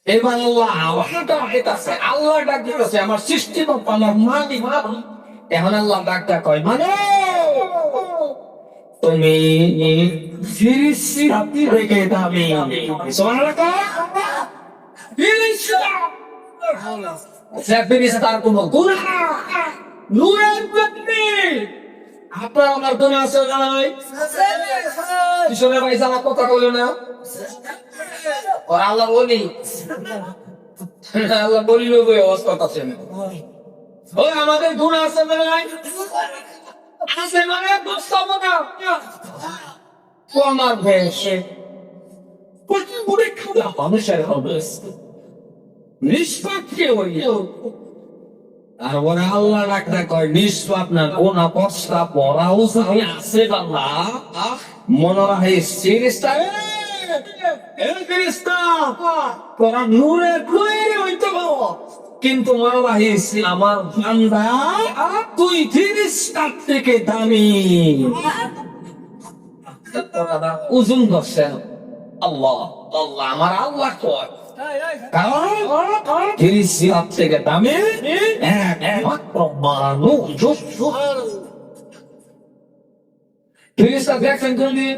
এবার আল্লাহ আল্লাহ ডাক দিতেছে আমার সৃষ্টি আমার মালিক। এখন আল্লাহ ডাকটা কয় মানে তুমি ফিরিস্তি থেকে দামি ফিরিস্তার কোন গুণ নূরের ব্যক্তি। আপনার আমার গুণ আছে নাই? কিশোরের ভাই যারা কথা বলে না ওর আল্লাহ বলি আল্লাহ বলিল অবস্থা আছে ওই আমাদের গুণ আছে নাই? আছে মানে বুঝতাম না ও আমার বেশ মানুষের হবে নিষ্পাপকে হইল। আর ওরা আল্লাহ রাখতে কয় নিষ্পাপ না কোন অবস্থা পড়াও আছে বাংলা মনে রাখে সিরিজটা তোরা নূরে তৈরি হইতে কিন্তু মনে রাখিস আমার বান্দা তুই ফিরিস্তার থেকে দামি। ওজন করছেন আল্লাহ আল্লাহ আমার আল্লাহ কয় কারণ ফিরিস্তার থেকে দামি একমাত্র মানুষ। ফিরিস্তা দেখছেন কোনদিন?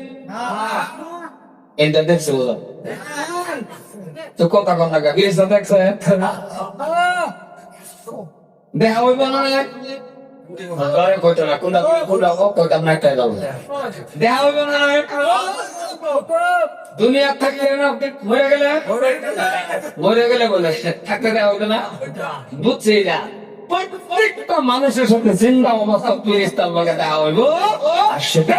এটা দেখছে বলো তো কথা কন লাগা ফিরিস্তা দেখছে দেখা হইব না কইতো না কোনটা কোনটা কইতাম না একটা গেল দেখা হইব না দুনিয়া থাকলে না মরে গেলে বলে থাকতে দেওয়া হইতো না বুঝছি না প্রত্যেকটা মানুষের সাথে চিন্তা অবস্থা ফিরিস্তার লগে দেওয়া হইব আর সেটা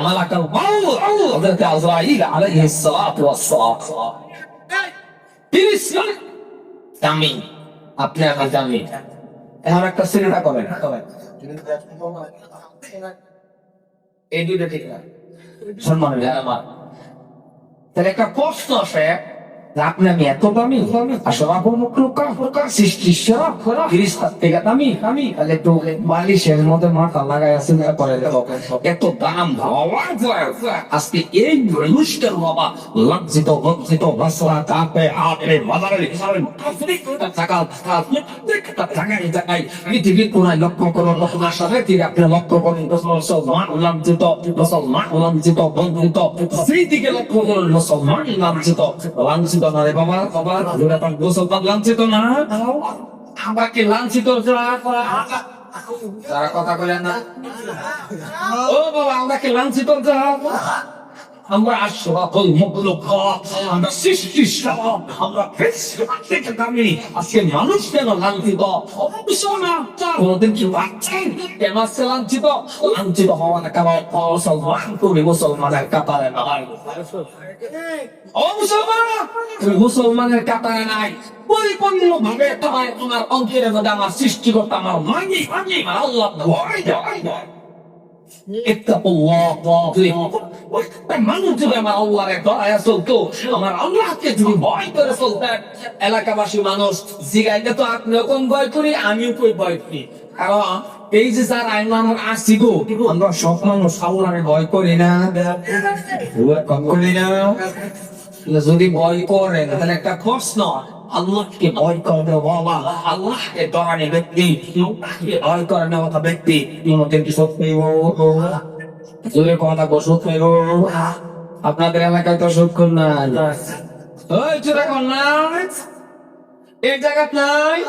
মালাকাল মাউত হযরত আজরাইল আলাইহিস সালাতু ওয়াস সালাম ফিরিস্তা দামি আপনি আমার দামি। এখন একটা সিনেমা করেন এই দুইটা ঠিক না সম্মান আমার তাহলে একটা প্রশ্ন আসে আপনি আমি এত দামি সৃষ্টি ফিরিস্তার থেকে দামি আমি তাহলে একটু বালিশের মধ্যে মাথা লাগাই আছে এত দাম আজকে এই মানুষটার বাবা লজ্জিত লজ্জিত ভাষা কাপে হাতে বাজারে জায়গায় পৃথিবীর কোনায় লক্ষ্য করুন আপনার সাথে তিনি আপনি লক্ষ্য করুন মুসলমান লজ্জিত মুসলমান লজ্জিত বঞ্চিত সেই দিকে লক্ষ্য করুন মুসলমান লাঞ্ছিত লাঞ্ছিত না রে বাবা বাবা মুসলমান লাঞ্ছিত না আমরা কি লাঞ্ছিত যারা কথা বলেন না ও বাবা আমরা কি লাঞ্ছিত আমরা আশরাফুল মাখলুক আমরা সৃষ্টি আমরা থেকে দামি আজকে মানুষ কেন লাঞ্ছিত কোনদিন কি ভাবছেন কেন আজকে লাঞ্ছিত লাঞ্ছিত হওয়া না কারণ মুসলমান তুমি মুসলমানের কাতারে নাই ও মুসলমান তুমি মুসলমানের কাতারে নাই পরিপূর্ণ ভাবে তোমার তোমার অন্তরের মধ্যে আমার সৃষ্টিকর্তা আমার মানি মানি আল্লাহ ভয় দেয় মানুষ যদি আমার আল্লাহরে দয়া চলতো আমার আল্লাহকে যদি ভয় করে চলতেন এলাকাবাসী মানুষ জিগাইলে তো আপনিও কম ভয় করি আমিও কই ভয় করি কারণ এই যে স্যার আইন আমার আসছি গো আমরা সব মানুষ আল্লাহরে ভয় করি না করি না যদি ভয় করেন তাহলে একটা প্রশ্ন আল্লাহকে ভয় করবে বাবা আল্লাহকে ডরানি ব্যক্তি ভয় করে না কথা ব্যক্তি কোনদিন কি সত্যি জোরে কথা সত্যি আপনাদের এলাকায় তো সুখ নাই ওই চোরা কর না এই জায়গা নাই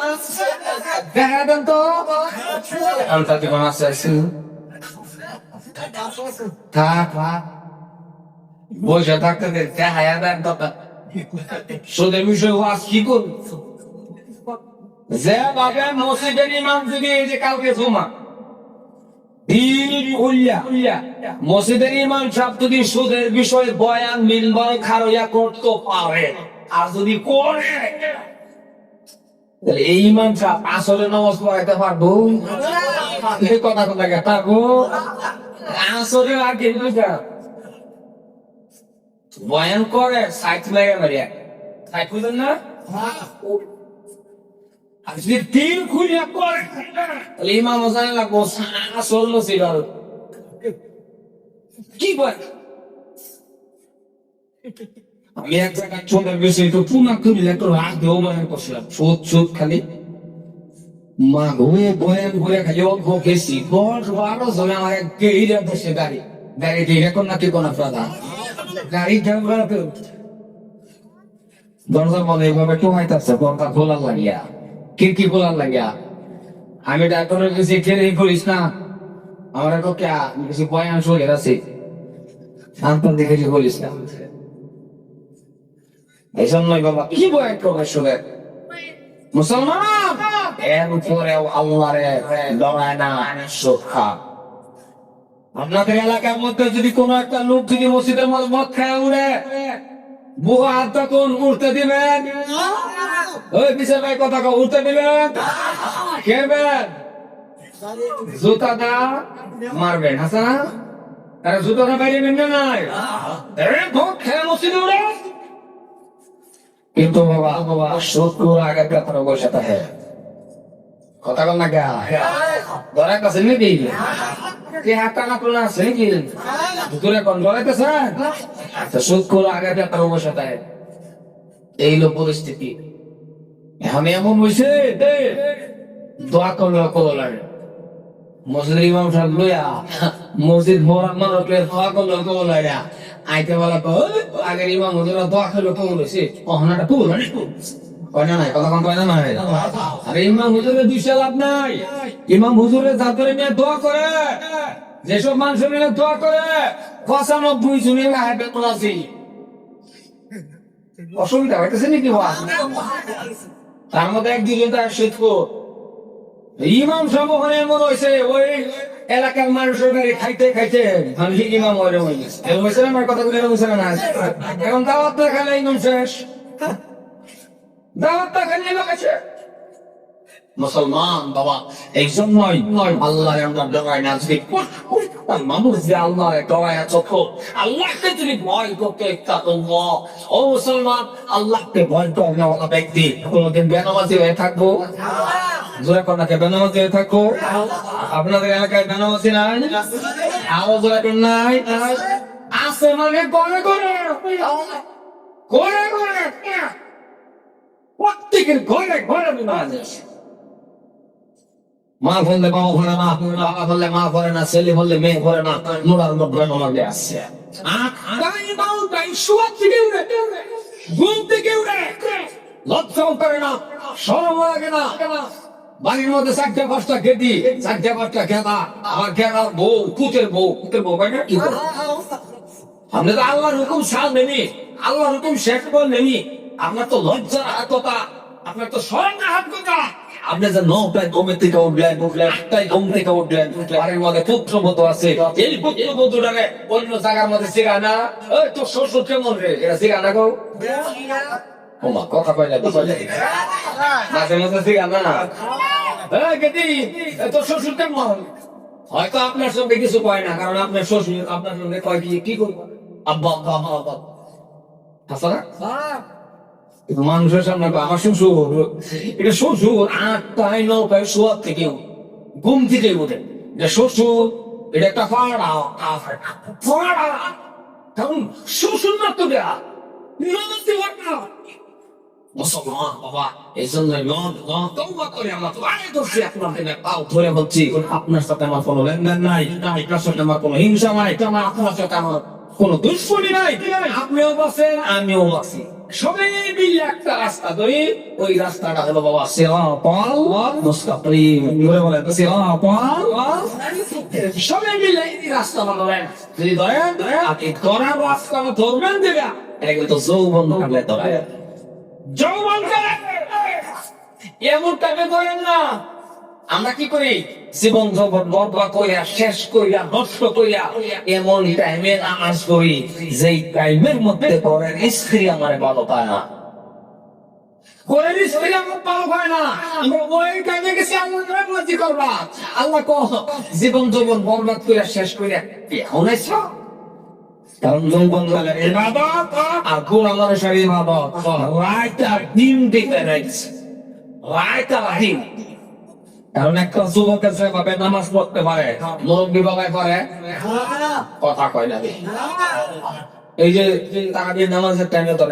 দেখা দেন তো আলতাতে কোন আছে থাক বসে থাকতে দেখা দেন তো সুদের বিষয় ওয়াজ কি করব যে বাবা মসজিদের ইমাম যদি এই যে কালকে জমা মসজিদের ইমাম সাহেব যদি সুদের বিষয়ে বয়ান মিনবার খারইয়া করতে পারে আর যদি করে এই ইমাম সাহেব আসলে নামাজ পড়াইতে পারবো এই কথা কথা পারবো আসলে আগে বয়ান করে সাইট লাগে মারিয়া সাইট বুঝেন না যদি তিন খুলিয়া করে ইমাম হোসেন লাগবো আসল নসিব কি বল আমি এক জায়গায় চলে গেছি একটু পুনা তুমিলে একটু রাগ দেও বয়ান করছিলাম সুদ খালি মা ঘুরে বয়ান ঘুরে খালি অল্প গেছি 10-12 জনে আমার গেইরা বসে গাড়ি দিয়ে কোন নাকি কোন প্রধান গাড়ি ঝগড়া দরজার মধ্যে এইভাবে টোমাইতেছে দরজা খোলার লাগিয়া খিড়কি খোলার লাগিয়া আমি ডাক্তারের কাছে খেয়ে করিস না আমার তো কিছু বয়ান শুনে আছে শান্তন দেখে বলিস না এই জন্যই বাবা কি বয়ান করবে শুনে মুসলমান এর উপরে আল্লাহরে ডরায় না সুখা আপনাদের এলাকার মধ্যে যদি কোন একটা লোক যদি মসজিদের মধ্যে মদ খায় উড়ে বুয়া হাত তখন উঠতে দিবেন ওই বিশাল ভাই কথা উঠতে দিবেন খেবেন জুতা দা মারবেন হাসান আরে জুতা না বাইরে বেন নাই খেয়ে মসজিদে উড়ে কিন্তু বাবা শুক্র আগে কথা বসে থাকে কথা কল না গা ধরা কাছে নাকি কি হাতটা না করলে আছে নাকি দূরে কোন ধরাইতেছে শুক্র আগে কথা বসে থাকে এই হলো পরিস্থিতি এখন এমন হয়েছে দোয়া করলে মসজিদ ইমাম সাহেব লইয়া মসজিদ দোয়া করলে আইতে বলা আগের ইমাম হুজুরা দোয়া খেলো কবুল হয়েছে অহনাটা কবুল হয় কয় না নাই কথা কম কয় না নাই আরে ইমাম হুজুরের দুইশা লাভ নাই ইমাম হুজুরের যাদের নিয়ে দোয়া করে যেসব মানুষের নিয়ে দোয়া করে 95 জনে হাইবে তোলাছি অসুবিধা হইতেছে নাকি তার মধ্যে এক দুজন তার শিক্ষক ইমাম সাহেব ওখানে এমন হয়েছে ওই এলাকার মানুষের গাড়ি খাইতে খাইতে ইমাম হয়েছে আমার কথা বলে হয়েছে না এখন দাওয়াত না খেলে ইমাম শেষ দাওয়াত না খেলে ইমাম আছে মুসলমান বাবা এই জন্যই আল্লাহ আমরা ডরাই না যদি মানুষ যে আল্লাহ ডরাই আছো আল্লাহকে যদি ভয় করতে ও মুসলমান আল্লাহকে ভয় করে না ব্যক্তি কোনদিন বেনামাজি হয়ে থাকবো জোরে কন্যাকে বেনামাজি হয়ে থাকবো আপনাদের এলাকায় বেনামাজি নাই আরো জোরে কোন নাই আছে মানে করে করে করে করে প্রত্যেকের ঘরে ঘরে বেনামাজি মা বললে বাবা ভরে না বাবা বললে মা ভরে না ছেলে বললে মেয়ে ভরে না মোড়ার মধ্যে মধ্যে আসছে ঘুম থেকে উঠে লজ্জাও করে না শরম লাগে না বাড়ির মধ্যে 4-5টা খেতি 4-5টা খেতা আমার খেতা বউ কুতের বউ বাইরে কি করে আপনি তো আল্লাহর হুকুম সাল নেনি আল্লাহর হুকুম শেষ করে নেনি আপনার তো লজ্জা হাতটা আপনার তো শরম হাত কথা আপনি যে 9টায় ঘুম থেকে উঠলেন 8টায় ঘুম থেকে উঠলেন বাড়ির মধ্যে পুত্রবধূ আছে এই পুত্রবধূটাকে অন্য জায়গার মধ্যে শিখা না ওই তোর শ্বশুর কেমন রে এটা শিখা না গো ওমা কথা কইলা মাঝে মাঝে শিখা না তোর শ্বশুর কেমন হয়তো আপনার সঙ্গে কিছু কয় না কারণ আপনার শ্বশুর আপনার সঙ্গে কয় কি করবো আব্বা আব্বা আব্বা আচ্ছা না মানুষের সামনে আমার শ্বশুর এটা শ্বশুর 8টায় 9টায় শোয়ার থেকে ঘুম থেকে ওঠে এটা শ্বশুর এটা একটা ফাড়া কারণ শ্বশুর না তো দেয়া মুসলমান বাবা এই জন্য ধরে বলছি আপনার সাথে আমার কোনো লেনদেন নাই আপনার সাথে আমার কোনো হিংসা নাই আপনার সাথে আমার কোনো দুশ্মনী নাই আপনিও বাঁচেন আমিও বাঁচি সবাই মিলে একটা রাস্তা ধরি ওই রাস্তাটা হলো বাবা সিরাতাল মুস্তাকিম বলে সিরাতাল সবাই মিলে এই রাস্তা ধরেন যদি ধরেন আপনি ধরার রাস্তা ধরবেন দেবা এটা কিন্তু যৌবন থাকলে ধরে যৌবন এমন টাইমে ধরেন না আমরা কি করি জীবন জগৎ বরবাদ করিয়া শেষ করিয়া নষ্ট করিয়া এমন টাইমে নামাজ করি যেই টাইমের মধ্যে ঘরের স্ত্রী আমার ভালো পায় না ঘরের স্ত্রী আমার ভালো পায় না আমরা ওই টাইমে গেছি আল্লাহর রাজি করবা আল্লাহ কহ জীবন জগৎ বরবাদ করিয়া শেষ করিয়া এখন এসো কারণ যৌবন কালে ইবাদত আর গুণ আল্লাহর সাথে ইবাদত রাইট আর দিন দিতে রাইট আর দিন কারণ একটা যুবকের যেভাবে নামাজ পড়তে পারে মুরব্বী বাবাই পারে কথা কয় না এই যে তারাবির নামাজের টাইমে তো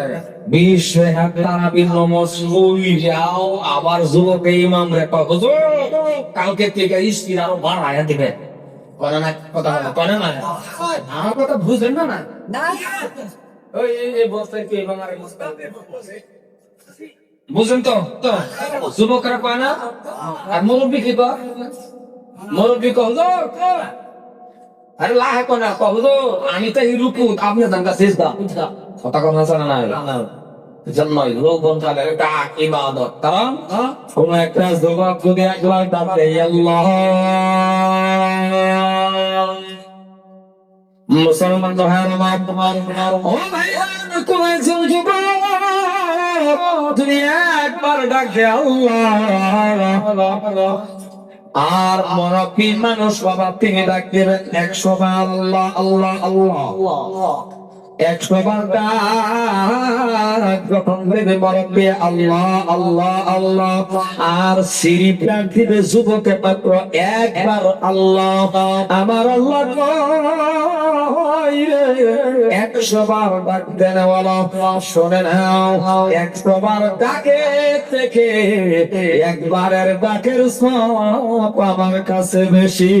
20 রেখাত তারাবির নামাজ ওই যাও, আবার যুবকে ইমাম রে কয় হুজুর কালকে থেকে স্পিড আরো বাড়ায়া দিবে। করে না কথা বলে, করে না আমার কথা বুঝেন না না ওই এই বস্তায় কি ইমাম আরে বস্তা বুঝেন তো তো যুবকরা কয় না, আর মুরব্বী কি কয়, মুরব্বী কয় হুজুর আরে লাহে কোনা কহলো আমি তো এই রুকু আপনি জানতা সিজদা কথা কথা জানা না জন্মই লোকজন তাহলে এটা ইবাদত, কারণ কোন একটা যুবক যদি একবার ডাকে আল্লাহ মুসলমান তো হ্যাঁ ও ভাই কোন একজন যুবক তুমি একবার ডাকে আল্লাহ, আর মুরব্বী মানুষ বাবা তিনি ডাক দেবেন 100 বার আল্লাহ আল্লাহ আল্লাহ, 100 বার ডাক যখন দেবে মুরব্বী আল্লাহ আল্লাহ আল্লাহ, আর সিঁড়ি ডাক দিবে যুবকে মাত্র একবার আল্লাহ আমার আল্লাহ 100 বার ডাক দেন শোনে নাও, 100 বার ডাকে থেকে একবারের ডাকের সওয়াব আমার কাছে বেশি।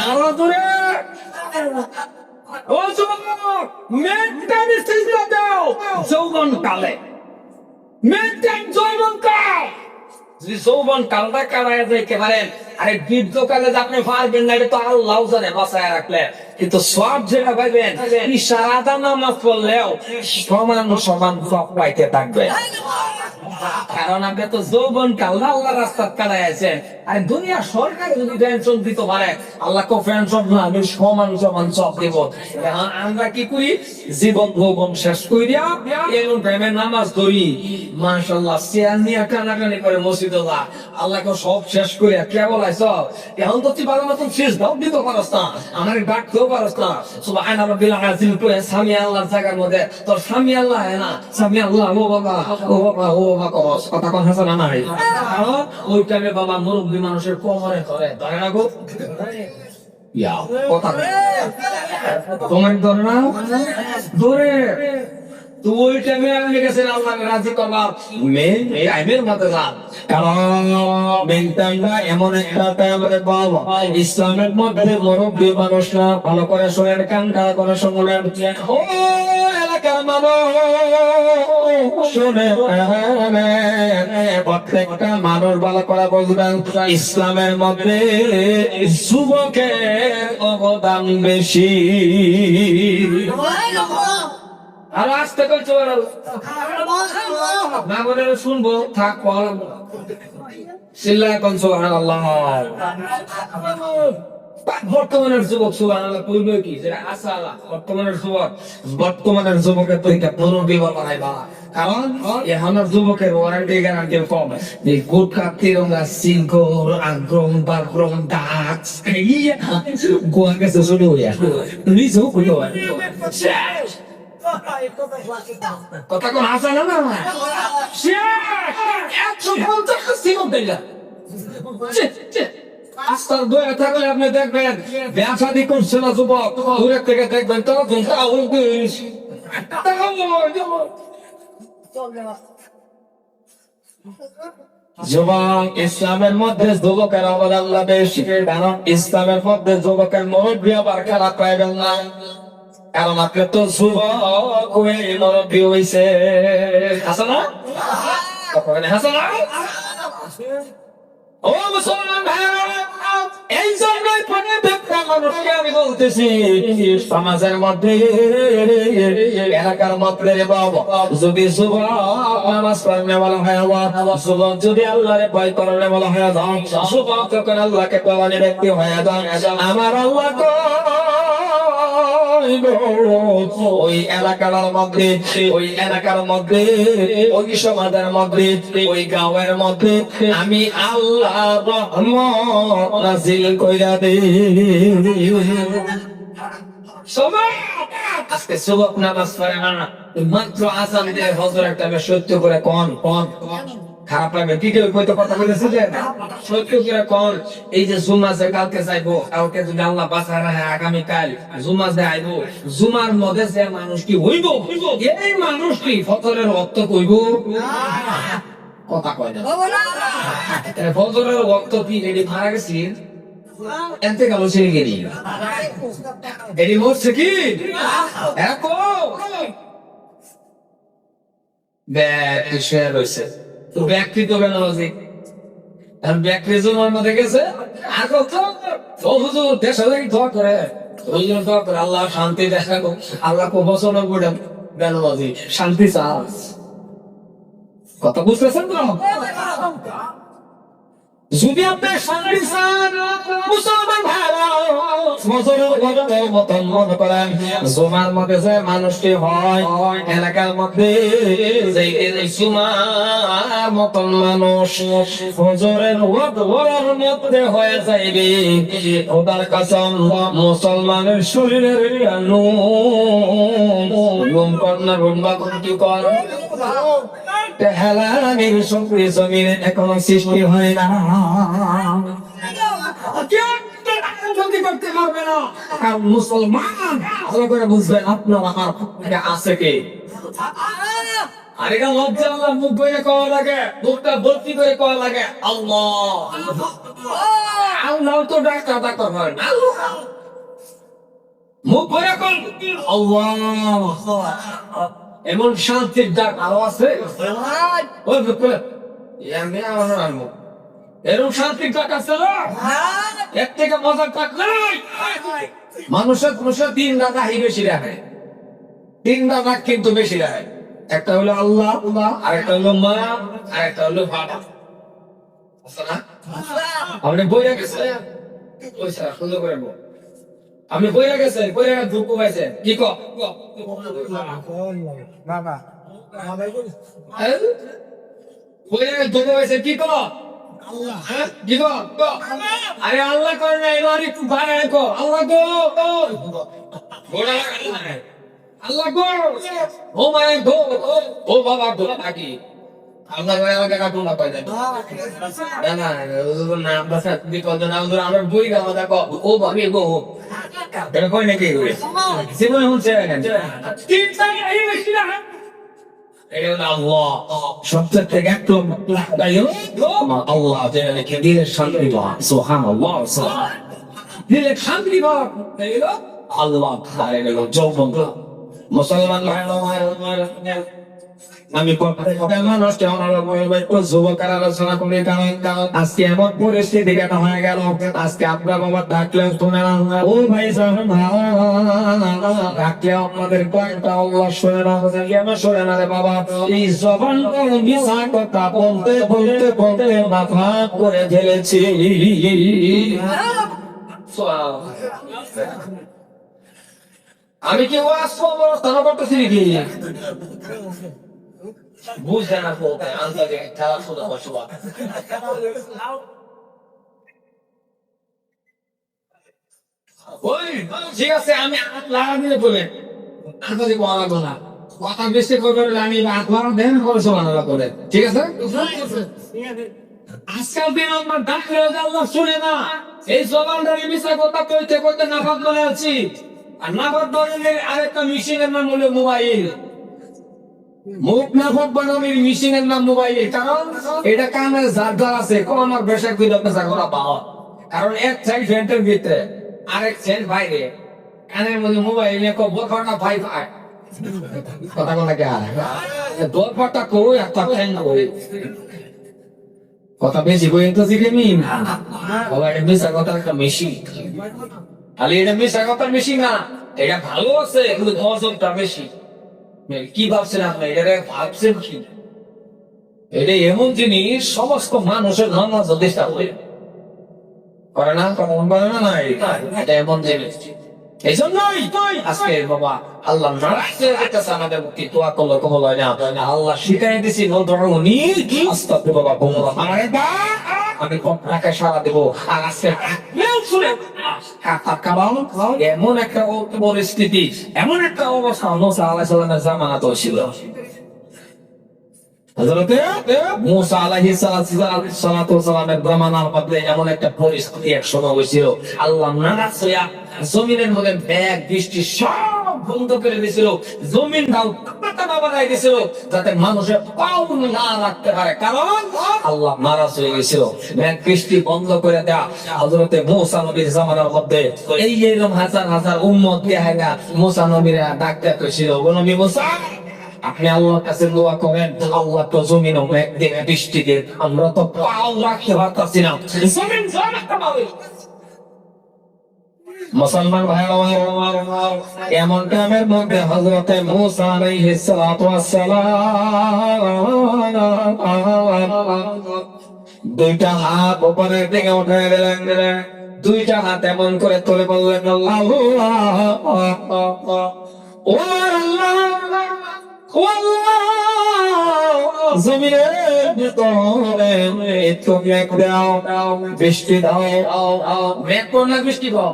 আরো দূরে ও যুবক মেন্টালি সিজদা দাও যৌবন কালে, মেন্টাল যৌবন কাল, যদি যৌবন কালটা কাটায় যাইতে পারেন, আরে বৃদ্ধ কালে যে আপনি পারবেন না এটা তো আল্লাহ জানে বাঁচায় রাখলেন, কিন্তু সব যেটা পাইবেন সারাটা নামাজ পড়লেও সমান সমান সব পাইতে থাকবে, কারণ আপনি তো যৌবন কাল আল্লাহ রাস্তা কাটায় আছেন। আর দুনিয়া সরকার যদি টেনশন দিত পারে আল্লাহ কো টেনশন না আমি সমান সমান সব দিব, আমরা কি করি জীবন ভোগন শেষ করিয়া এমন টাইমে নামাজ ধরি মাশাআল্লাহ চেয়ার নিয়ে কানাকানি করে মসজিদে যা আল্লাহকে সব শেষ করিয়া কেবল আইছ এখন তো তুই ভালো মতন শেষ দাও দিতে পারস না, আমার ডাকতেও পারস না সুবহানা রাব্বিল আযীম তো সামি আল্লাহর জায়গার মধ্যে তোর সামি আল্লাহ না সামি আল্লাহ ও বাবা ও বাবা ও বাবা করস কথা কোন হাসান না নাই ওই টাইমে বাবা মুরব্বি মানুষের কোমরে ধরে ধরে না গো ইয়া কথা তোমার ধরে না ধরে তুই টাইমে আমি গেছেন আল্লাহ রাজি করবা মেন এই আইনের মধ্যে না, কারণ মেনটাইনা এমন একটা টাইমে বাবা ইসলামের মধ্যে মুরব্বি মানুষরা ভালো করে শুনেন কান খাড়া করে শুনলেন ও এলাকার মানুষ শুনে প্রত্যেকটা মানুষ ভালো করে বুঝবেন ইসলামের মধ্যে যুবকের অবদান বেশি। আর আসতে করছো না বলে শুনবো থাক চিল্লায় কোন সুবহানাল্লাহ। বর্তমানের যুবক সুবহানাল্লাহ কইবে কি যেটা আসালা বর্তমানের যুবকের তো এটা মুরব্বি বানাইবা, কারণ এখনের যুবকের ওয়ারেন্টি গ্যারান্টি কম, এই গুটখা তিরঙ্গা সিঙ্গর আগ্রম বাগ্রম ডাক্স ইয়া গোয়া গেছে শুরু হইয়া নিজেও কইও কথা কোন আসা না না 150 সিমন দিলা আস্তার দয়া থাকলে আপনি দেখবেন ব্যবসা দি করছে না যুবক দূরে থেকে দেখবেন তো যুবক ইসলামের মধ্যে যুবকের অবদান বেশি, কারণ ইসলামের মধ্যে যুবকের মুরব্বি আবার খারাপ পাইবেন না, কারণ আপনি তো যুবক হয়ে মুরব্বি হইছে হাসা না হাসা না ও মুসলমান ভাই এই জন্যই প্রত্যেকটা মানুষকে আমি বলতেছি সমাজের মধ্যে এলাকার মধ্যে বাবা যদি যুবক নামাজ পড়নে বলা হয় যুবক যদি আল্লাহরে ভয় করলে বলা হয় যুবক যখন আল্লাহকে পাওয়ানি ব্যক্তি হয়ে যান আমার আল্লাহ ওই এলাকার মধ্যে ওই সমাজের মধ্যে ওই গাঁয়ের মধ্যে আমি আল্লাহ রহমত নাযিল কইরা দেই। আজকে যুবক নামাজ পড়ে না মাত্র আযান দিয়ে হযরত একটা সত্য করে কোন খারাপ লাগে কি কেউ কইতে কথা বলেছে যে সত্যি করে কোন এই যে জুমা যে কালকে যাইবো কালকে যদি আল্লাহ বাঁচায় রাখে আগামী কাল জুমা যে আইবো জুমার মধ্যে যে মানুষ কি হইব এই মানুষটি ফজরের রক্ত কইব কথা কয় না ফজরের রক্ত কি এটি মারা গেছি এতে গেল সে গেলি এটি মরছে কি ব্যক্তি তো বেনারসি ব্যক্তি জুমার মধ্যে গেছে আর কত দেশে দোয়া করে ওই জন্য দোয়া করে আল্লাহ শান্তি দেখাবো আল্লাহ প্রবচন করে বেনারসি শান্তি চাস কথা বুঝতেছেন তো যদি আপনি শান্তি চান মুসলমান মতন মনে করেন জুমার মধ্যে যে মানুষটি হয় এলাকার মধ্যে জুমার মতন মানুষ ফজরের ওয়ার মধ্যে হয়ে যাইবে ওটার কাসম মুসলমানের শরীরের নুম কন্যা রুম্বা কি কর হেলানির শক্তি জমিনে এখনো সৃষ্টি হয় না করতে পারবে না মুসলমান ভালো করে বুঝবেন আপনার আমার আছে কে আরেকটা লজ্জা আল্লাহ মুখ বইরে কওয়া লাগে মুখটা ভর্তি করে কওয়া লাগে আল্লাহ আল্লাহ তো ডাক্তার হয় না মুখ বইরে কল আল্লাহ এমন শান্তির ডাক আরো আছে এরকম শান্তির ডাক আছে এর থেকে মজার ডাক নাই মানুষের তিনটা ডাকই বেশি রাখে তিনটা ডাক কিন্তু বেশি রাখে একটা হলো আল্লাহ আর একটা হলো মা আর একটা হলো বাবা আপনি বইয়া গেছেন সুন্দর করে আপনি বইয়া গেছেন বইয়া দুঃখ পাইছেন কি কো বইয়া দুঃখ পাইছেন কি কো আরে আল্লাহ করে না এবার একটু বাড়ায় কো আল্লাহ গো আল্লাহ গো ও মায়ের গো ও বাবা গো নাকি আল্লাহ করে আমাকে কাটু না পাই যায় না না আমরা বিকল্প না আমরা বই গাওয়া দেখো ও ভাবি গো এটা কই নাকি জীবনে হচ্ছে আল্লাহ সবচেয়ে থেকে একটু আল্লাহ দিলের শান্তি সুবহানাল্লাহ দিলের শান্তি আল্লাহ যৌবন মুসলমান আমি যুবকের আলোচনা করি কারণ আজকে এমন পরিস্থিতি কেন হয়ে গেল আজকে আপনার বাবা ডাকলেও শুনে না ও ভাই ডাকলেও আপনাদের কয়েকটা আল্লাহ শুনে না কেন শুনে না রে বাবা এই জবান মিশা কথা বলতে বলতে বলতে মাথা করে ফেলেছি আমি কি ওয়াজ করতেছি নাকি বুঝতে না বলতে আন্তর্জাতিক খেলা শুধু বসবাস ঠিক আছে আমি লাগা দিলে বলে আন্তর্জাতিক বলা লাগবো না কথা বেশি করবে আমি আত্মারা দেন খরচ বানালা করে ঠিক আছে আজকাল দিন আমার ডাকলে আল্লাহ শুনে না এই জবানদারি মিশা কথা কইতে কইতে নাফাত বলে আছি আর নাফাত ধরনের আরেকটা মেশিনের নাম হলো মোবাইল মুখ নাফাত বানানোর মেশিনের নাম মোবাইল কারণ এটা কানের জারদার আছে কোন আমার বেশক দুই লোক পেশা করা পাওয়া কারণ এক সাইড ভেন্টের ভিতরে আরেক সাইড বাইরে কানের মধ্যে মোবাইল নিয়ে বোরখাটা ভাই ভাই কথা কোন লাগে আর দরপাটা কই একটা ফ্যান কই কথা বেশি কই তো জিগে মিন বাবা এটা মিশা কথা একটা মেশিন খালি এটা মিশা কথার মেশিন না এটা ভালো আছে কিন্তু ওজনটা বেশি কি ভাবছেন আপনি এটা ভাবছেন কি এটা এমন জিনিস সমস্ত মানুষের নামাজ চেষ্টা করে না করে না না এটা এমন জিনিস এই জন্যই আজকে বাবা আল্লাহ আমাদের মুক্তি তোয়া করলো কমল হয় না আল্লাহ শিখাই দিছি নদরণী আস্তাগফিরুল্লাহ আমি আপনাকে সারা দেবো আর আজকে এমন একটা পরিস্থিতি এমন একটা অবস্থা মুসা আলাইহিস সালামের জামানাতেও ছিল হযরতে মুসা আলাইহিস সালাতু ওয়াস সালামের জামানার মধ্যে এমন একটা পরিস্থিতি এক সময় হয়েছিল, আল্লাহ নারাজ হইয়া জমিনের মধ্যে মেঘ বৃষ্টি সব বন্ধ করে দিয়েছিল, জমিনটাও কাঁটা বানাই দিয়েছিল যাতে মানুষের পাও না রাখতে পারে, কারণ আল্লাহ নারাজ হয়ে গেছিল। মেঘ বৃষ্টি বন্ধ করে দেয়া হযরতে মুসা নবীর জামানার মধ্যে এইরকম হাজার হাজার উম্মত দেয়া মুসা নবীরা ডাকতে কইছিল, ও নবী মুসা, আপনি আল্লাহর কাছে দোয়া করেন, আল্লাহ তো জমিন মেঘ দিয়ে বৃষ্টি দিয়ে আমরা তো পাও রাখতে পারতাছি না, জমিন জানাতে পারে। মুসলমান ভাইরা এমন টাইমের মধ্যে হযরতে মুসা আলাইহিস সালাতু ওয়াস সালাম দুইটা হাত উপরের দিকে উঠায় দিলেন, দুইটা হাত এমন করে তুলে বললেন, আল্লাহ ও আল্লাহ, জমিনের ভিতরে তুমি এক দাও, বৃষ্টি দাও, মেঘ পড়লে বৃষ্টি দাও।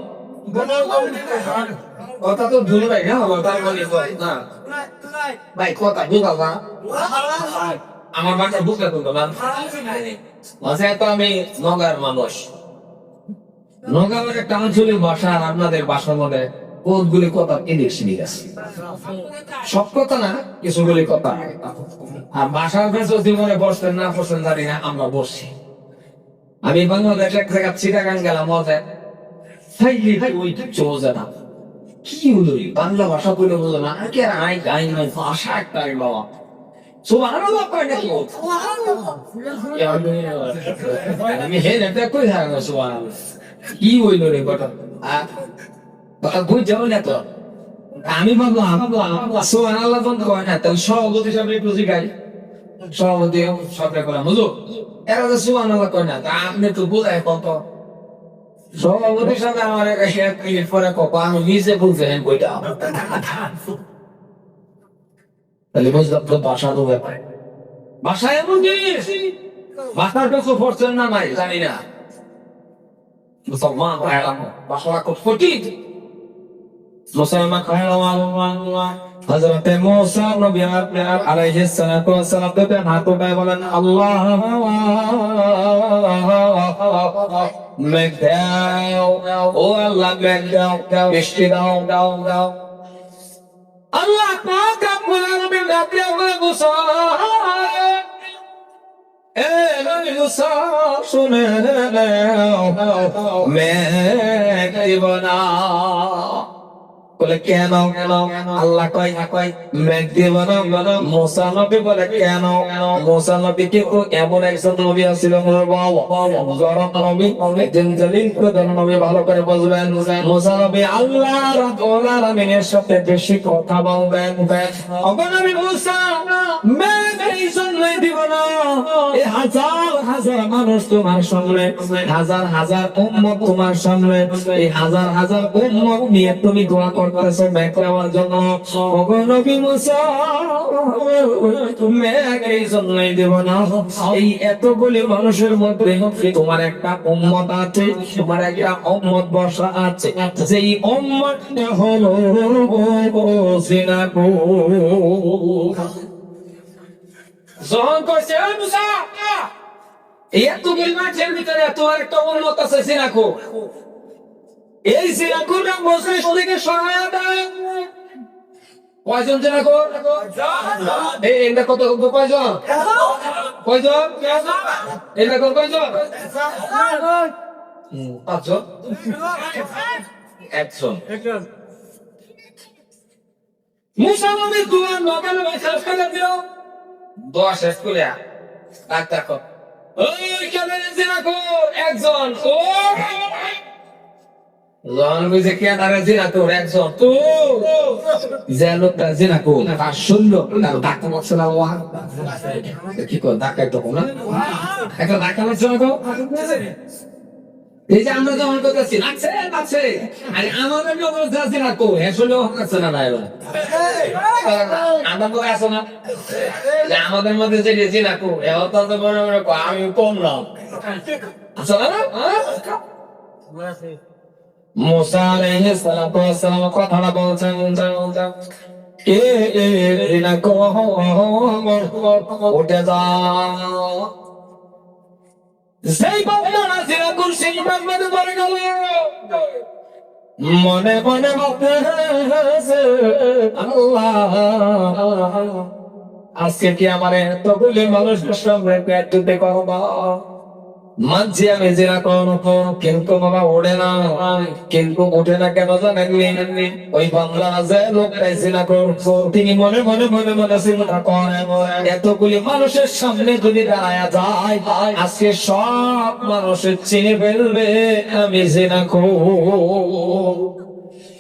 কথা তো ভুল ভাই না, না ভাই কথা বুঝাও না, আমার বাচ্চা বুঝলে তো না। তো আমি নগার মানুষ, নগার একটা আঞ্চলিক ভাষা, আর আপনাদের বাসার মধ্যে বহুতগুলি কথা ইংলিশ গেছে, সব কথা না, কিছুগুলি কথা। আর বাসার কাছে জীবনে বসতেন না বসতেন জানি না, আমরা বসছি। আমি বাংলাদেশ এক জায়গা চিটাগাং গেলাম, চলে না কি হলো বাংলা ভাষা বলে বললো না, কে আই গাই নয় ভাষা একটা বাবা আমি হেন একটা কই থাকবো সোহান কি হইল রে বটা বই যাবো না তো। আমি ভাবলাম সোহান আল্লাহ বন্ধ হয় না, তাহলে সভাপতি সাহেব একটু জিগাই, সভাপতি সবটা করলাম বুঝলো, এরা তো সোহান আল্লাহ কয় না, তা আপনি তো বোঝায় কত সভাপতির সাথে আমার পরে কত আমি নিজে বলতে বইটা, তাহলে বুঝলাম তো ভাষা তো ব্যাপার, ভাষা এমন জিনিস, ভাষার কিছু পড়ছেন না নাই জানি না, মুসলমান ভাষা খুব কঠিন। মুসলমান হযরতে মুসা নবী আলাইহিস সালাতু ওয়াস সালাম দুটো হাত উঠায় বলেন, আল্লাহ মেঘ দাও, ও আল্লাহ মেঘ দাও, বৃষ্টি দাও, দাও দাও। আল্লাহ পাক রব্বুল আলামিন ডাকতে বলে, মুসা এ নবী মুসা শুনে নাও, মেঘ দিব না। বলে কেন? আল্লাহ কয় মেঘ দিব না। মুসা নবী বলে কেন? মুসা নবী কিন্তু এমন একজন নবী ছিল, নবী ভালো করে বুঝবেন, মুসা নবী আল্লাহ রাব্বুল আলামিনের সাথে বেশি কথা বলবেন। নবী মুসা মেঘ এই জন্যই দিব না, এই হাজার হাজার মানুষ তোমার সামনে, হাজার হাজার উম্মত তোমার সামনে, এই হাজার হাজার উম্মত নিয়ে তুমি দোয়া করতেছো মেঘ দেওয়ার জন্য। নবী মুসা মেঘ এই জন্যই দেব না, এই এতগুলি মানুষের মধ্যে তোমার একটা উম্মত আছে, তোমার একটা উম্মত বসা আছে, যেই উম্মতটা হলো জিনাকু। যখন কইছে মুসা এতগুলি মানুষের ভিতরে তোমার একটা উম্মত আছে জিনাকু, এই জিনাকুটা মজলিস থেকে সহায়তা কয়জন জিনাকু? এটা কত কয়জন? কয়জন? এটা কত কয়জন? পাঁচজন, একজন। মুসা নবী দোয়া নগালে শেষ করে দিও, দোয়া শেষ করে ডাক্তার কর ওই কেন জিনাকু একজন ও জন বুঝে কে দাঁড়া জিনাকুর একজন তো যে লোকটা জিনাকুর তার শূন্য তার ডাক্তার মশলা কি কর ডাক্তার তো না একটা ডাক্তার মশলা তো এই যে আমরা যখন করতেছি লাগছে লাগছে আরে আমাদের যখন যাচ্ছে না কো আসলে হচ্ছে না না আমরা তো আসো না যে আমাদের মধ্যে যে জিনাকু এও তো বড় বড় আমি কম না আসলে না মুসা আলাইহিস সালাতু ওয়াস সালাম কথাটা বলছেন কে না উঠে যা সেই বাবা জিনা কোন সেই বাবা ধরে গেল মনে মনে ভাবতেছে আল্লাহ আজকে কি আমার এতগুলি মানুষের সামনে পেট তুলতে করবা মানছি আমি জিনা কোন কিন্তু বাবা ওঠে না কিন্তু ওঠে না কেন জানেননি ওই বাংলা যে লোকটাই জিনা করছো তিনি মনে মনে মনে মনে চিন্তা করেন এতগুলি মানুষের সামনে যদি দাঁড়ায়া যায় আজকে সব মানুষের চিনে ফেলবে আমি জিনা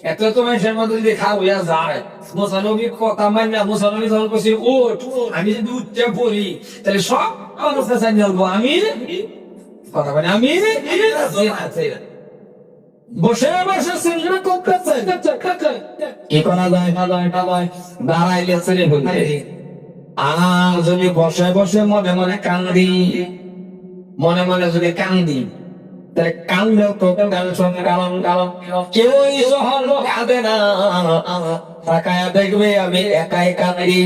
এত তো মানুষের মধ্যে যদি খাওয়া যায় মুসানবীর কথা মান্য মুসানবী যখন বলছি ওঠ আমি যদি উঠতে পড়ি তাহলে সব মানুষের সামনে বলবো আমি কথা বলে আমি বসে বসে চিন্তা করতেছে কি করা যায় না যায় না যায় দাঁড়াইলে ছেড়ে ফেলতে আর যদি বসে বসে মনে মনে কান্দি মনে মনে যদি কান্দি তাহলে কান্দেও তো টেনশন কারণ কারণ কেউই সহল কাঁদে না তাকায়া দেখবে আমি একাই কাঁদি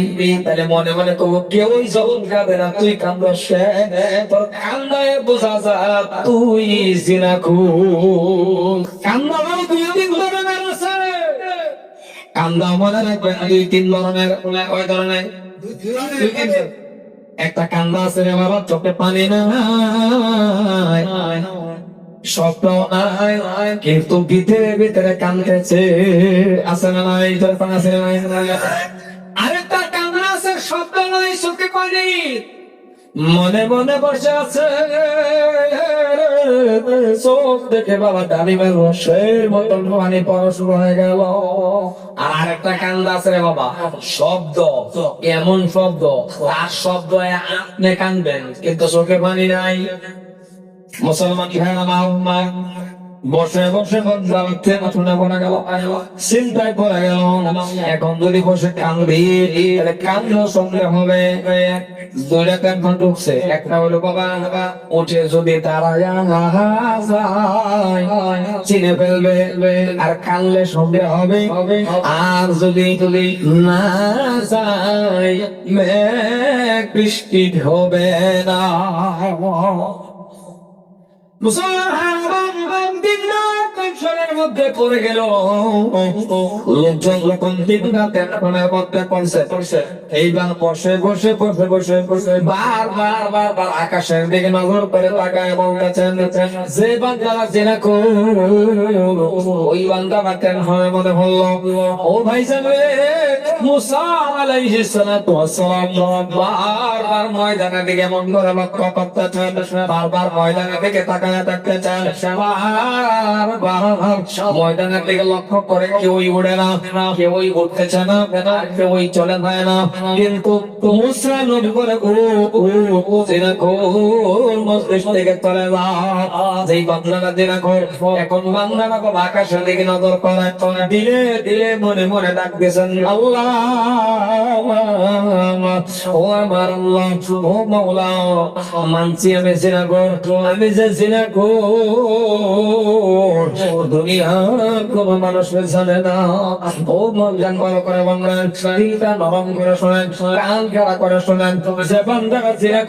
তাহলে মনে মনে করবো কেউই সহল কাঁদে না তুই কান্দস তোর কান্দায় বোঝা যা তুই জিনা কান্দা মানে দুই তিন ধরনের আছে কান্দা মনে রাখবেন দুই তিন ধরনের ওই ধরনের একটা কান্দা আছে রে বাবা চোখে পানি না স্বপ্ন নাই কিন্তু ভিতরে ভিতরে কাঁদতেছে আছে না নাই আছে আরেকটা কান্না আছে শব্দ নাই চোখে পানি মনে মনে বসে আছে চোখ দেখে বাবা ডালিমের রসের মতন পানি পড়া শুরু হয়ে গেল আর আরেকটা কান্দা আছে রে বাবা শব্দ এমন শব্দ আর শব্দ আপনি কাঁদবেন কিন্তু চোখে পানি নাই মুসলমান বসে বসে চিন্তায় পড়ে গেল এখন যদি বসে কাঁদবি তাহলে কান্দলেও সঙ্গে হবে দুইটা টেনশন ঢুকছে একটা হলো বাবা উঠে যদি তারা চিনে ফেলবে আর কানলে সঙ্গে হবে আর যদি যদি না যায় মেঘ বৃষ্টি হবে না মুসলমান টেনশনের মধ্যে পড়ে গেল লোকজন যখন টেনশনের মধ্যে পড়ছে এইবার বসে বসে বসে বসে বসে বার আকাশের দিকে নজর করে তাকায় বলতেছেন যে বান্দারা জেনা ওই বান্দারা টেনশনের মধ্যে বলল ও ভাই জানবে মুসা আলাইহিস সালাতু ওয়াস সালাম বারবার ময়দানের দিকে মন করে লক্ষ্য করতেছেন বারবার ময়দানের দিকে তাকায় থাকতেছেন ময়দানের দিকে লক্ষ্য করে কেউই উড়ে না কেউই উঠতেছে না কেউই চলে যায় না কিন্তু মুসা নবী করে মস্তিষ্ক থেকে চলে যা যেই বান্দারা দিনা এখন বান্দারা আকাশের দিকে নজর করে দিলে দিলে মনে মনে ডাক দিয়েছেন আল্লাহ ও আমার আল্লাহ ও মাওলা মানছি আমি জিনা আমি যে জিনা দুনিয়ার কোন মানুষ জানে না ও মন জান বড় করে বললেন দিলটা নরম করে শোনেন কান খাড়া করে শোনেন যে বান্দারা জিনা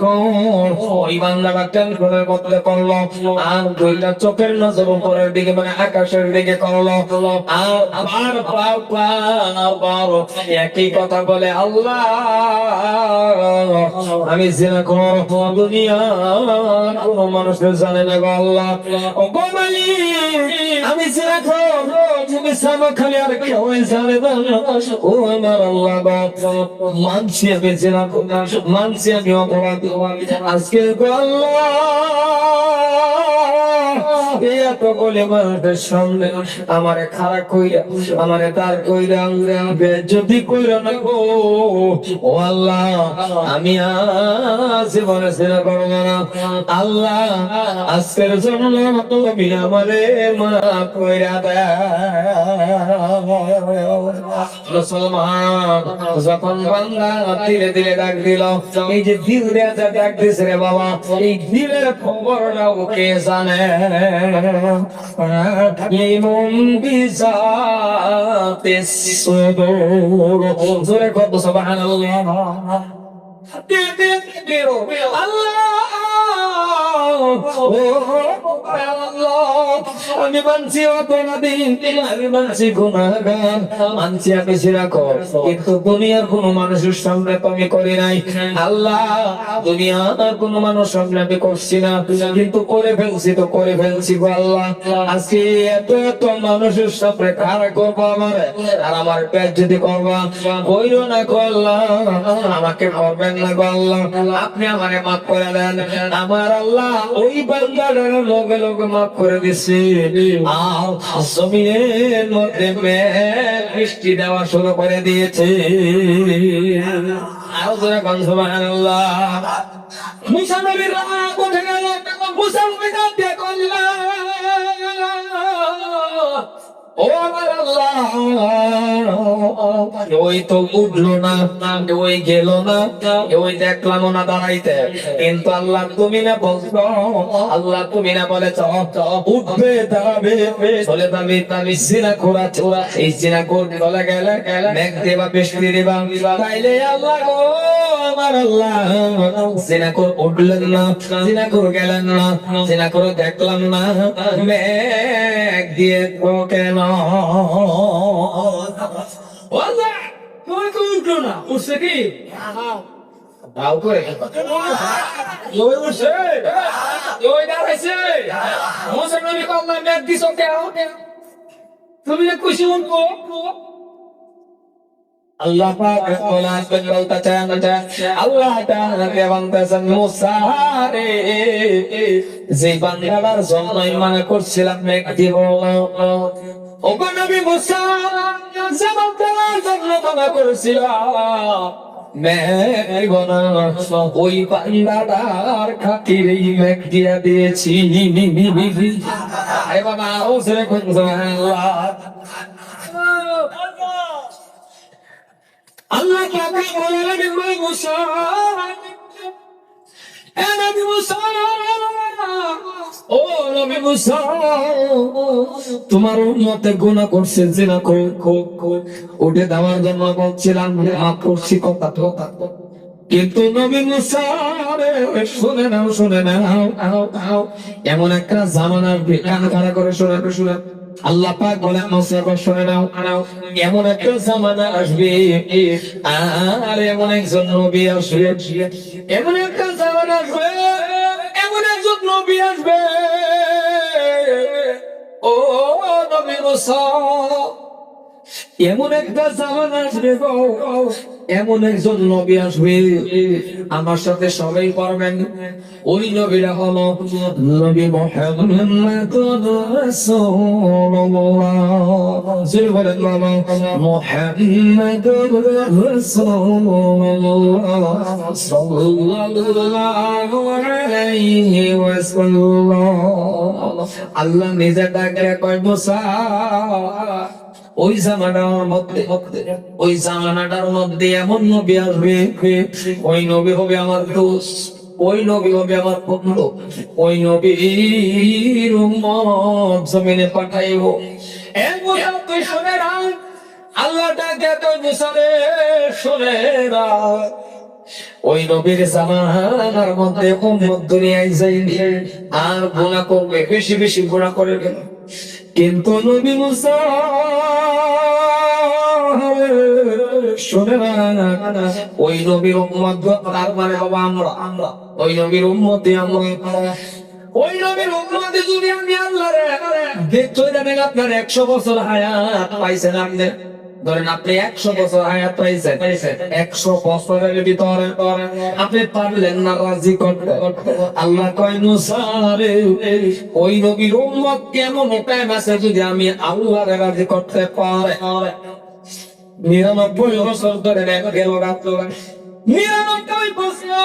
ওই বান্দারা টেনশনের মধ্যে করলো আর দুইটা চোখের নজর উপরের দিকে মানে আকাশের দিকে করলো আর আবার একই কথা বলে আল্লাহ আমি জিনা করব দুনিয়া কোন মানুষ জানে না গো আল্লাহ ও গো মালিক আমি জিনা করব তুমি সামনে খালি আর কেউ জানে না ও আমার আল্লাহ মানছি আমি জিনা করব মানছি আমি অপরাধ আজকে গো আল্লাহ এত বলে মানুষের সামনে আমারে খারাপ কইরা আমারে তার কইরা বেজ্জতি কইরা না গো ও আল্লাহ আমি জীবনে সেরা করব না আল্লাহ আজকের জন্য তুমি আমারে মাফ কইরা দাও মুসলমান যখন বান্দা ধীরে ধীরে ডাক দিল এই যে দিল দেয়া ডাক দিছে রে বাবা এই দিলের খবরটা ওকে জানে হাকিমুম বিযাতিস সুদূর জোরে কত সুবহানাল্লাহ আমি মানছি অপরাধী, আমি মানছি গুনাহগার, মানছি আমি শিরকর, কিন্তু দুনিয়ার কোন মানুষের সামনে তো আমি করি নাই। আল্লাহ, দুনিয়ার কোন মানুষ সামনে আমি করছি না, কিন্তু করে ফেলছি তো করে ফেলছি গো আল্লাহ। আজকে এত এত মানুষের সামনে কারা করবো আমার, আর আমার পেট যদি করবা কইরো না গো আল্লাহ, আমাকে করবেন না গো আল্লাহ, আপনি আমারে মাফ করে দেন। আমার আল্লাহ ওই বান্দাটার লগে লগে মাফ করে দিছে, আর জমিনের মধ্যে বৃষ্টি দেওয়া শুরু করে দিয়েছে। আরো জোরে কোন সুবহানাল্লাহ। মুসা নবীর রাগ উঠে গেল, মুসা নবী ডাকতে কইলেন, ও আমার আল্লাহ, ওই তো উঠলো না, ওই গেল না, ওই দেখলাম না দাঁড়াইতে, কিন্তু আল্লাহ তুমি না বলছো, আল্লাহ তুমি না বলেছ উঠবে দাঁড়াবে চলে যাবে, আমি জিনা করা চোরা, এই জিনা করতে চলে গেলে মেঘ দেবা বৃষ্টি দেবা, তাইলে আল্লাহ গো আমার আল্লাহ জিনা কর উঠলেন না, জিনা কর গেলেন না, জিনা করে দেখলাম না, মেঘ দিয়ে তো কেন উঠলো না, উঠছে কি দাও করে ওই উঠছে, ওই দাঁড়াইছে, মুসা নবী কল্লা মেঘ দিছো কেন, তুমি খুশি উঠবো। আল্লাহ পাক বলতেছেন, আল্লাহ তাআলা বলতেছেন, মুসা রে যে বান্দার জন্য ঈমান করছিলাম মেঘ দিব, ও গো নবী মুসা যে বান্দার জন্য ঈমান করছিলাম মেঘ না, ওই বান্দাটার খাতিরে মেঘ দিয়া দিয়েছি। আরে বাবা ও সরে কোন সুবহানাল্লাহ। আল্লাহ কে আপনি বলেন নবী মুসা, এ নবী মুসা, ও নবী মুসা, তোমার উম্মতে গুনাহ করছে, জিনা উঠে দেওয়ার জন্য বলছিলাম, মাফ করছি কথা তো, কিন্তু নবী মুসা শুনে নাও, শুনে নাও, এমন একটা জামানা কান খাড়া করে শুনে আল্লাহ পাক বলেন, মুসা শুনে নাও, এমন একটা জামানা আসবে, আর এমন একজন নবী আসবে, এমন একটা জামানা আসবে, এমন একজন নবী আসবে, ও নবী মুসা, এমন একটা জামানা আসবে গো, এমন একজন নবী আসবে, আমার সাথে সবাই পারবেন, ওই নবীরা হলো নবী মুহাম্মদুর রাসূলুল্লাহ, যে বলেন বাবা মুহাম্মদুর রাসূলুল্লাহ সাল্লাল্লাহু আলাইহি ওয়াসাল্লাম। আল্লাহ নিজে ডাকে কয়, মুসা ওই জামানার মধ্যে, ওই জামানাটার মধ্যে এমন নবী আসবে, ওই নবী হবে আমার দোস্ত, ওই নবী হবে আমার বন্ধু, ওই নবীর উম্মত জমিনে পাঠাইব। তুই শুনে রাখ, আল্লাহ ডাকে তুই মুসা রে শুনে রাখ, ওই নবীর জামানার মধ্যে উম্মত দুনিয়ায় যাইবে আর গুনাহ করবে, বেশি বেশি গুনাহ করে গেল, কিন্তু নবী মুসা শুনে না, ওই নবীর উম্মত, তার মানে বাবা আমরা ওই নবীর উম্মতে, আমরা ওই নবীর উম্মতে যদি আমি আল্লাহর দেখতে জানেন, আপনার 100 বছর হায়াত পাইছেন, আপনি ধরেন আপনি 100 বছর হায়াত পাইছেন, 100 বছরের ভিতরে আপনি পারলেন না রাজি করতে, আল্লাহ কয় মুসা রে ওই নবীর উম্মত কেমন টাইম আছে যদি আমি আল্লাহর রাজি করতে পারে, 99 বছর ধরে গেল, 99 বছর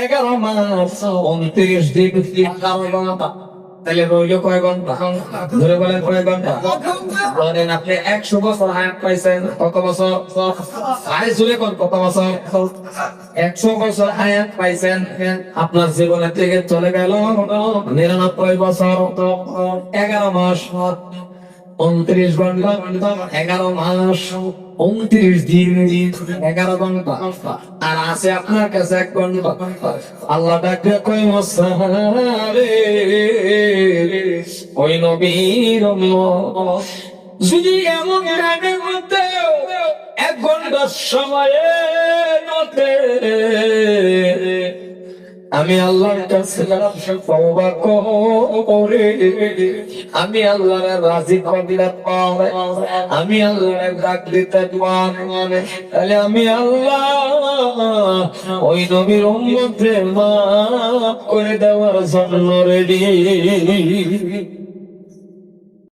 11 মাস 29 দিন তাহলে রইল কয় ঘন্টা? ধরে বলেন কয় ঘন্টা? ধরেন আপনি 100 বছর হায়াত পাইছেন, কত বছর? আরে জুড়ে কোন কত বছর? 100 বছর হায়াত পাইছেন, আপনার জীবনের থেকে চলে গেল 99 বছর, 11 মাস, 29 ঘন্টা, 11 মাস, 29 দিন, 11 ঘন্টা, আর আছে আপনার কাছে 1 ঘন্টা। আল্লাহ ডাকে কই মোসারে ওই নবীর উম্মত, যদি এমন টাইমের মধ্যে 1 ঘন্টার সময়ের মধ্যে আমি আল্লাহর কাছে তওবা করে আমি আল্লাহর রাজি করতে পারে, আমি আল্লাহর ডাক দিতে পারে, তাহলে আমি আল্লাহ ওই নবীর উম্মতকে মাফ করে দেওয়ার জন্য রেডি।